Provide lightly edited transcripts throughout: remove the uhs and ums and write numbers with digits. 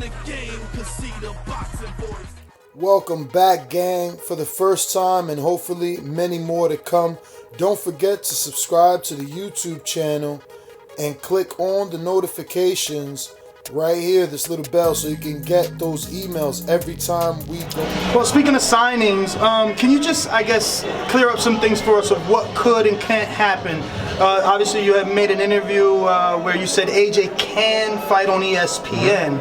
the game, cause see the boxing voice. Welcome back, gang, for the first time and hopefully many more to come. Don't forget to subscribe to the YouTube channel and click on the notifications right here, this little bell, so you can get those emails every time we go. Well, speaking of signings, can you just, I guess, clear up some things for us of what could and can't happen? Obviously, you have made an interview where you said AJ can fight on ESPN.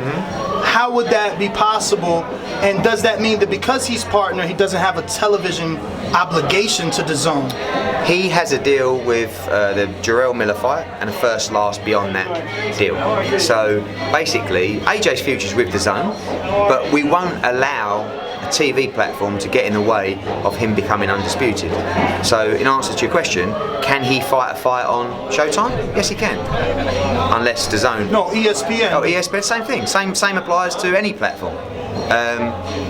How would that be possible? And does that mean that because he's partner, he doesn't have a television obligation to DAZN? He has a deal with the Jarrell Miller fight and a first last beyond that deal. So basically, AJ's future's with DAZN, but we won't allow a TV platform to get in the way of him becoming undisputed. So in answer to your question, can he fight a fight on Showtime? Yes, he can. Unless DAZN... No, ESPN. Oh, ESPN, same thing. Same applies to any platform.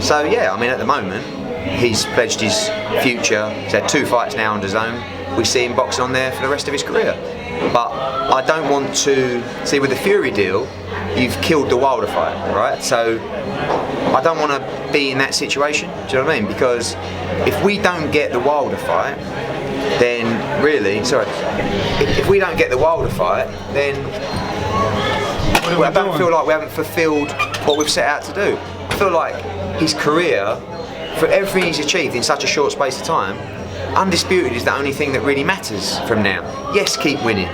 So yeah, I mean, at the moment, he's pledged his future. He's had 2 fights now on DAZN. We see him boxing on there for the rest of his career. But I don't want to... See, with the Fury deal, you've killed the Wilder fight, right? So I don't want to be in that situation, do you know what I mean? Because if we don't get the Wilder fight, then really... Sorry. If we don't get the Wilder fight, then I don't feel like we haven't fulfilled what we've set out to do. I feel like his career, for everything he's achieved in such a short space of time, undisputed is the only thing that really matters from now. Yes, keep winning.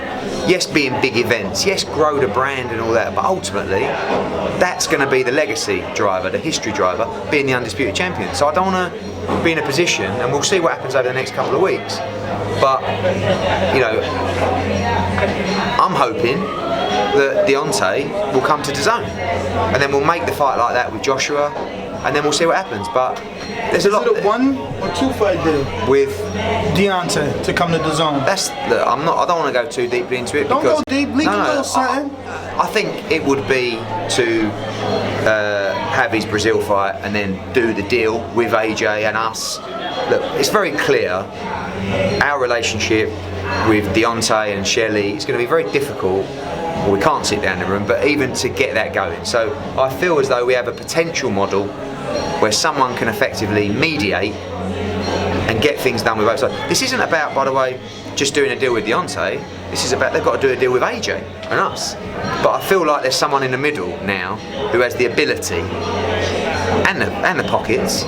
Yes, be in big events. Yes, grow the brand and all that. But ultimately, that's going to be the legacy driver, the history driver, being the undisputed champion. So I don't want to be in a position, and we'll see what happens over the next couple of weeks. But, you know, I'm hoping that Deontay will come to DAZN, and then we'll make the fight like that with Joshua, and then we'll see what happens. But there's a lot. Is it a 1 or 2 fight deal with Deontay to come to DAZN? That's. Look, I'm not. I don't want to go too deeply into it. Don't because, go deep. Leak a little something. I think it would be to have his Brazil fight and then do the deal with AJ and us. Look, it's very clear. Our relationship with Deontay and Shelley is going to be very difficult. Well, we can't sit down in the room, but even to get that going. So I feel as though we have a potential model where someone can effectively mediate and get things done with both sides. This isn't about, by the way, just doing a deal with Deontay. This is about they've got to do a deal with AJ and us. But I feel like there's someone in the middle now who has the ability and the pockets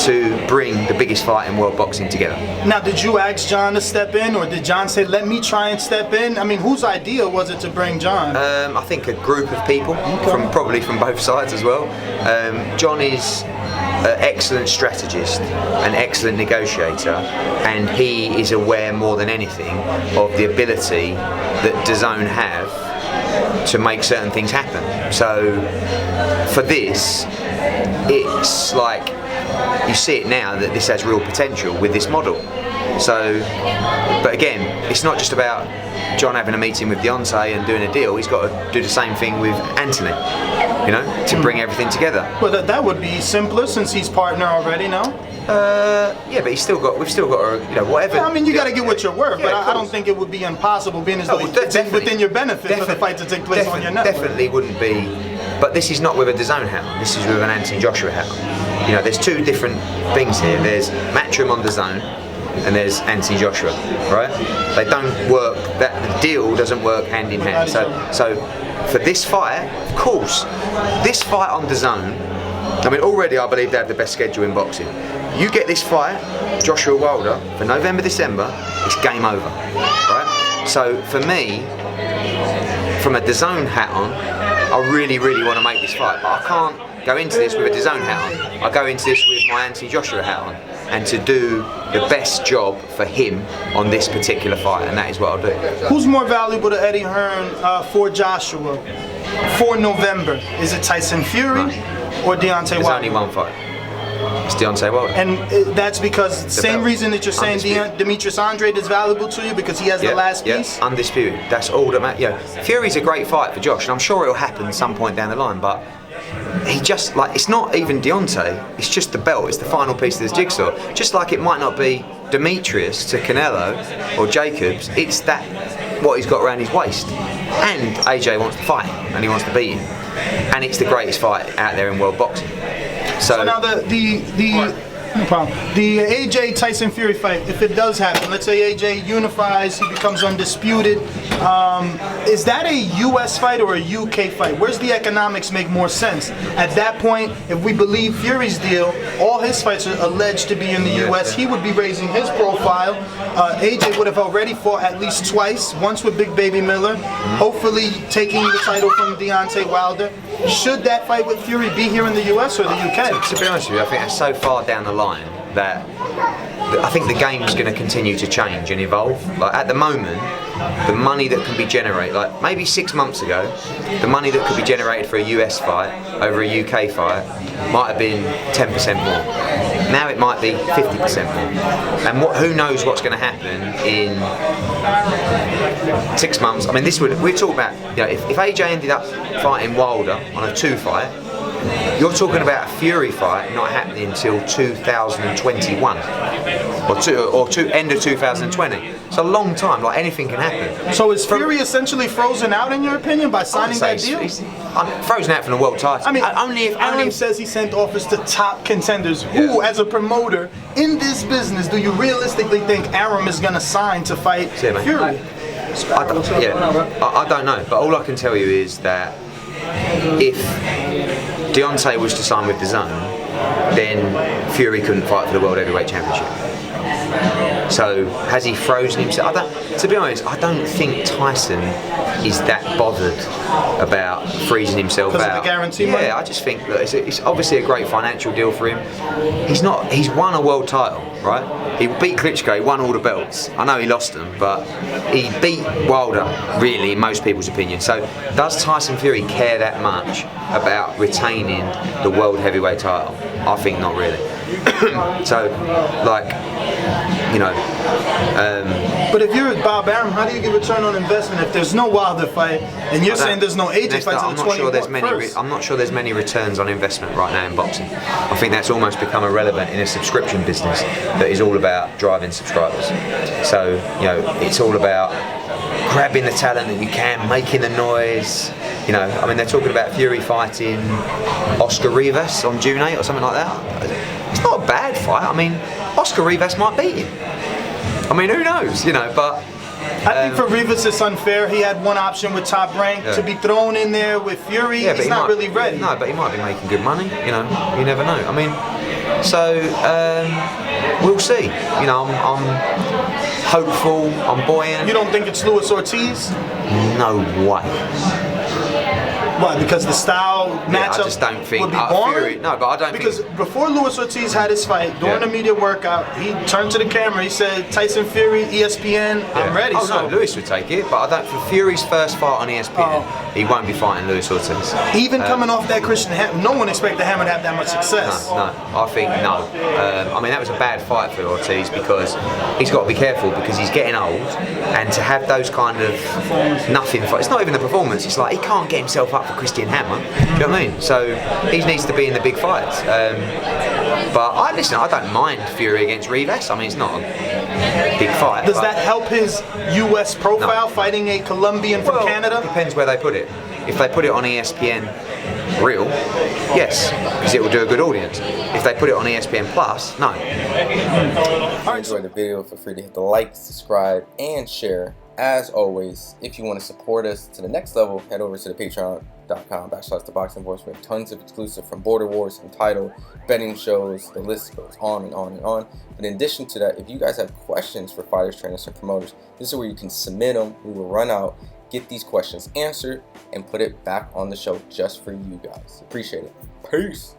to bring the biggest fight in world boxing together. Now, did you ask John to step in, or did John say, let me try and step in? I mean, whose idea was it to bring John? I think a group of people, probably from both sides as well. John is an excellent strategist, an excellent negotiator, and he is aware more than anything of the ability that DAZN have to make certain things happen. So for this, it's like, you see it now that this has real potential with this model. So, but again, it's not just about John having a meeting with Deontay and doing a deal. He's got to do the same thing with Anthony, you know, to bring everything together. Well, that would be simpler since he's partner already, no? Yeah, but we've still got to, you know, whatever. Yeah, I mean, you got to get what you're worth, yeah, but I don't think it would be impossible, being as though it's within your benefit for the fight to take place on your network. Definitely wouldn't be. But this is not with a DAZN hat. This is with an Anthony Joshua hat. You know, there's 2 different things here. There's Matchroom on DAZN, and there's Anthony Joshua, right? They don't work. That the deal doesn't work hand in hand. So for this fight, of course, this fight on DAZN. I mean, already I believe they have the best schedule in boxing. You get this fight, Joshua Wilder, for November, December, it's game over, right? So for me, from a DAZN hat on, I really, really want to make this fight, but I can't go into this with a DAZN hat on. I go into this with my Anthony Joshua hat on, and to do the best job for him on this particular fight, and that is what I'll do. Who's more valuable to Eddie Hearn for Joshua for November? Is it Tyson Fury or Deontay Wilder? There's only one fight. It's Deontay Wilder. And that's because same reason that you're saying Demetrius Andrade is valuable to you, because he has the last piece? Undisputed. That's all that matters. You know, Fury's a great fight for Josh, and I'm sure it'll happen some point down the line, but he just, like, it's not even Deontay, it's just the belt, it's the final piece of this jigsaw. Just like it might not be Demetrius to Canelo or Jacobs, it's that what he's got around his waist. And AJ wants to fight him and he wants to beat him. and it's the greatest fight out there in world boxing. So now no problem. The AJ Tyson Fury fight, if it does happen, let's say AJ unifies, he becomes undisputed. Is that a U.S. fight or a UK fight? Where's the economics make more sense? At that point, if we believe Fury's deal, all his fights are alleged to be in the U.S. He would be raising his profile. AJ would have already fought at least twice, once with Big Baby Miller, hopefully taking the title from Deontay Wilder. Should that fight with Fury be here in the US or the UK? To be honest with you, I think that's so far down the line that I think the game's going to continue to change and evolve. Like at the moment, the money that can be generated, like maybe 6 months ago, the money that could be generated for a US fight over a UK fight might have been 10% more. Now it might be 50% more. And who knows what's going to happen in 6 months. I mean, we're talking about, if AJ ended up fighting Wilder on a 2 fight, you're talking about a Fury fight not happening until 2021 or end of 2020. It's a long time. Like anything can happen. So is Fury essentially frozen out in your opinion by signing that deal? I'm frozen out from the world title. I mean, only if says he sent offers to top contenders. Who, as a promoter in this business, do you realistically think Arum is going to sign to fight Fury? I don't know. But all I can tell you is that if Deontay was to sign with Dazn, then Fury couldn't fight for the World Heavyweight Championship. So has he frozen himself? To be honest, I don't think Tyson is that bothered about freezing himself out. Because of the guarantee money? Yeah, I just think that it's obviously a great financial deal for him. He's won a world title, right? He beat Klitschko, he won all the belts. I know he lost them, but he beat Wilder, really, in most people's opinion. So does Tyson Fury care that much about retaining the world heavyweight title? I think not really. So, but if you're Bob Arum, how do you get return on investment if there's no Wilder fight and you're saying there's no AJ fight until the 21st? I'm not sure there's many returns on investment right now in boxing. I think that's almost become irrelevant in a subscription business that is all about driving subscribers. So, it's all about grabbing the talent that you can, making the noise. They're talking about Fury fighting Oscar Rivas on June 8 or something like that. It's not a bad fight. Oscar Rivas might beat him. Who knows, but... I think for Rivas it's unfair. He had one option with Top Rank to be thrown in there with Fury. He's not really ready. No, but he might be making good money. You never know. We'll see. I'm hopeful. I'm buoyant. You don't think it's Luis Ortiz? No way. Why? Because the style matchup I just don't think would be boring? Fury, no, but I don't because think... before Luis Ortiz had his fight, during the media workout, he turned to the camera, he said, Tyson Fury, ESPN, I'm ready. No, Luis would take it, but I don't. For Fury's first fight on ESPN, he won't be fighting Luis Ortiz. Even coming off that Christian Hammer, no one expected Hammer to have that much success. No, I think no. That was a bad fight for Ortiz because he's got to be careful because he's getting old, and to have those kind of nothing fights, it's not even the performance, it's like he can't get himself up for Christian Hammer. Do you know what I mean? So he needs to be in the big fights. But I don't mind Fury against Rivas. It's not a big fight. Does that help his US profile, fighting a Colombian from Canada? Depends where they put it. If they put it on ESPN Real, yes, because it will do a good audience. If they put it on ESPN Plus, no. If you enjoyed the video, feel free to hit the like, subscribe, and share. As always, if you want to support us to the next level, head over to the patreon.com/ThaBoxingVoice. We have tons of exclusive from Border Wars, Untitled, betting shows, the list goes on and on and on. But in addition to that, if you guys have questions for fighters, trainers, and promoters, this is where you can submit them. We will run out, get these questions answered, and put it back on the show just for you guys. Appreciate it. Peace.